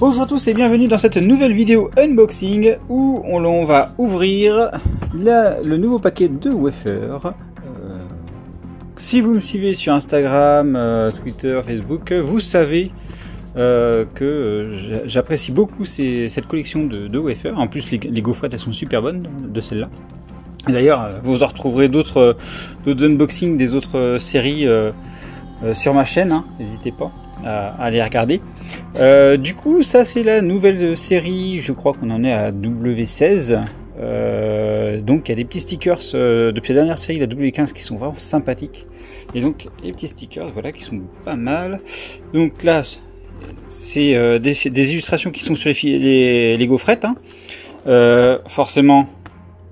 Bonjour à tous et bienvenue dans cette nouvelle vidéo unboxing où on va ouvrir le nouveau paquet de wafers. Si vous me suivez sur Instagram, Twitter, Facebook, vous savez que j'apprécie beaucoup cette collection de wafers. En plus les gaufrettes elles sont super bonnes de celle-là. D'ailleurs vous en retrouverez d'autres unboxings des autres séries sur ma chaîne, hein, n'hésitez pas à les regarder. Du coup ça c'est la nouvelle série, je crois qu'on en est à W16. Donc il y a des petits stickers depuis la dernière série, la W15, qui sont vraiment sympathiques. Et donc les petits stickers voilà qui sont pas mal. Donc là c'est des illustrations qui sont sur les gaufrettes, hein. Forcément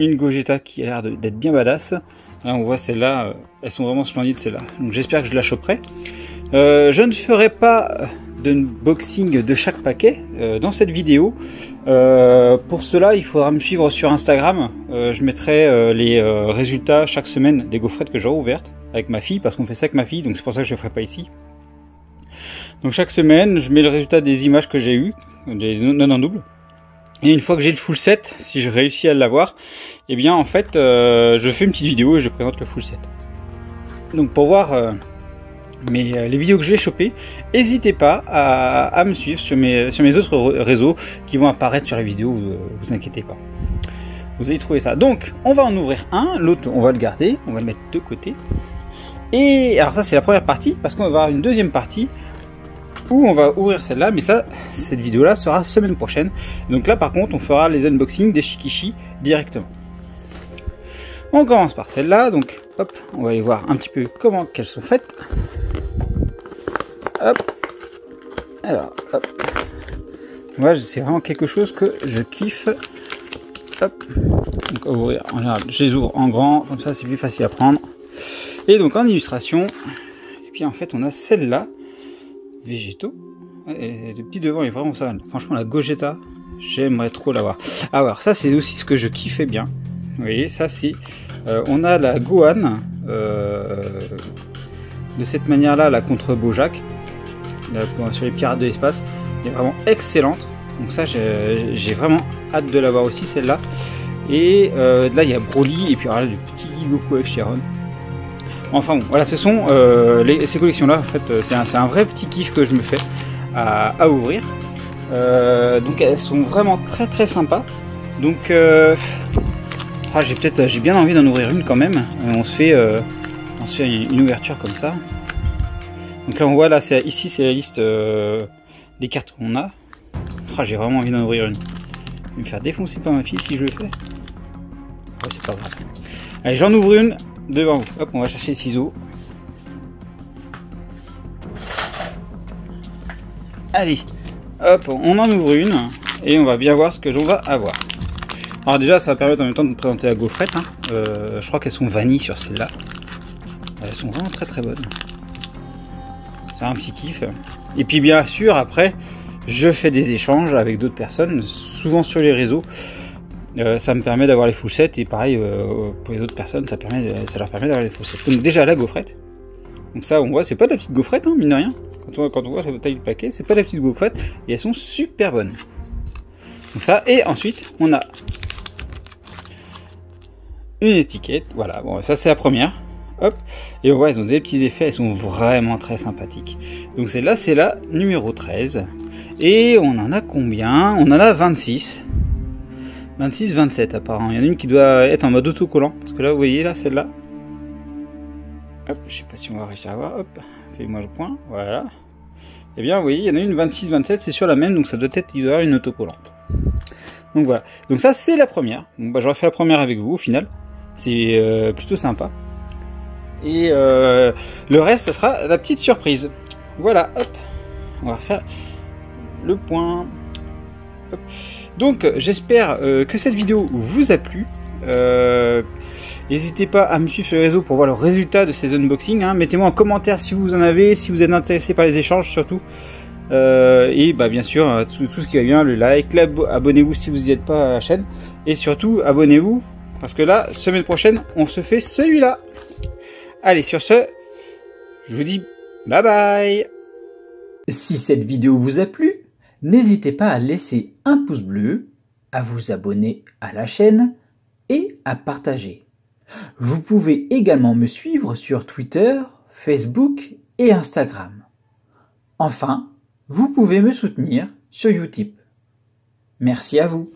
une Gogeta qui a l'air d'être bien badass. Là on voit celles-là, elles sont vraiment splendides celles-là. Donc j'espère que je la choperai. Je ne ferai pas d'unboxing de chaque paquet dans cette vidéo. Pour cela il faudra me suivre sur Instagram. Je mettrai les résultats chaque semaine des gaufrettes que j'aurai ouvertes avec ma fille, parce qu'on fait ça avec ma fille, donc c'est pour ça que je ne le ferai pas ici. Donc chaque semaine je mets le résultat des images que j'ai eues, des non en double. Et une fois que j'ai le full set, si je réussis à l'avoir, et bien en fait je fais une petite vidéo et je présente le full set. Donc pour voir les vidéos que j'ai chopées, n'hésitez pas à me suivre sur mes autres réseaux qui vont apparaître sur la vidéo, vous inquiétez pas. Vous allez trouver ça. Donc on va en ouvrir un, l'autre on va le garder, on va le mettre de côté. Et alors ça c'est la première partie, parce qu'on va avoir une deuxième partie où on va ouvrir celle-là, mais ça, cette vidéo-là sera semaine prochaine. Donc là par contre on fera les unboxings des Shikishi directement. On commence par celle-là, donc hop, on va aller voir un petit peu comment qu'elles sont faites. Hop, alors hop, moi c'est vraiment quelque chose que je kiffe. Hop, donc à ouvrir en général, je les ouvre en grand, comme ça c'est plus facile à prendre. Et donc en illustration, et puis en fait on a celle-là, végétaux. Et le petit devant est vraiment ça. Franchement la Gogeta, j'aimerais trop l'avoir. Alors ça c'est aussi ce que je kiffais bien. Vous voyez, ça c'est, on a la Gohan de cette manière-là, là contre Bojack, là, sur les pirates de l'espace, elle est vraiment excellente. Donc ça j'ai vraiment hâte de l'avoir aussi celle-là. Et là il y a Broly et puis alors là, le petit Goku avec Sharon. Enfin bon, voilà, ce sont ces collections-là. En fait, c'est un vrai petit kiff que je me fais à ouvrir. Donc elles sont vraiment très sympas. Donc j'ai bien envie d'en ouvrir une quand même. On se fait une ouverture comme ça. Donc là on voit là, ici c'est la liste des cartes qu'on a. J'ai vraiment envie d'en ouvrir une. Je vais me faire défoncer par ma fille si je le fais. Ouais, c'est pas grave. Allez, j'en ouvre une devant vous. Hop, on va chercher les ciseaux. Allez, hop, on en ouvre une et on va bien voir ce que l'on va avoir. Alors déjà, ça va permettre en même temps de me présenter la gaufrette. Hein. Je crois qu'elles sont vanille sur celle-là. Elles sont vraiment très bonnes. C'est un petit kiff. Et puis bien sûr, après, je fais des échanges avec d'autres personnes, souvent sur les réseaux. Ça me permet d'avoir les full sets, et pareil pour les autres personnes, ça leur permet d'avoir les full sets. Donc déjà la gaufrette. Donc ça, on voit, c'est pas de la petite gaufrette, hein, mine de rien. Quand on voit la taille du paquet, c'est pas de la petite gaufrette, et elles sont super bonnes. Donc ça, et ensuite on a une étiquette. Voilà, bon, ça c'est la première. Hop, et on voit, elles ont des petits effets, elles sont vraiment très sympathiques. Donc celle-là, c'est la numéro 13. Et on en a combien? On en a 26. 26, 27 apparemment. Il y en a une qui doit être en mode autocollant. Parce que là, vous voyez, là, celle-là. Hop, je sais pas si on va réussir à voir. Hop, fais-moi le point. Voilà. Et bien, vous voyez, il y en a une 26, 27, c'est sur la même. Donc ça doit être, il doit y avoir une autocollante. Donc voilà. Donc ça, c'est la première. Bon, bah, j'aurais fait la première avec vous au final. C'est plutôt sympa. Et le reste, ça sera la petite surprise. Voilà, hop. On va faire le point. Hop. Donc j'espère que cette vidéo vous a plu. N'hésitez pas à me suivre sur les réseaux pour voir le résultat de ces unboxings, hein. Mettez-moi en commentaire si vous en avez, si vous êtes intéressé par les échanges surtout. Et bah, bien sûr tout ce qui va bien, le like, abonnez-vous si vous n'y êtes pas à la chaîne. Et surtout abonnez-vous, parce que là, semaine prochaine, on se fait celui-là. Allez, sur ce, je vous dis bye bye. Si cette vidéo vous a plu, N'hésitez pas à laisser un pouce bleu, à vous abonner à la chaîne et à partager. Vous pouvez également me suivre sur Twitter, Facebook et Instagram. Enfin, vous pouvez me soutenir sur Utip. Merci à vous.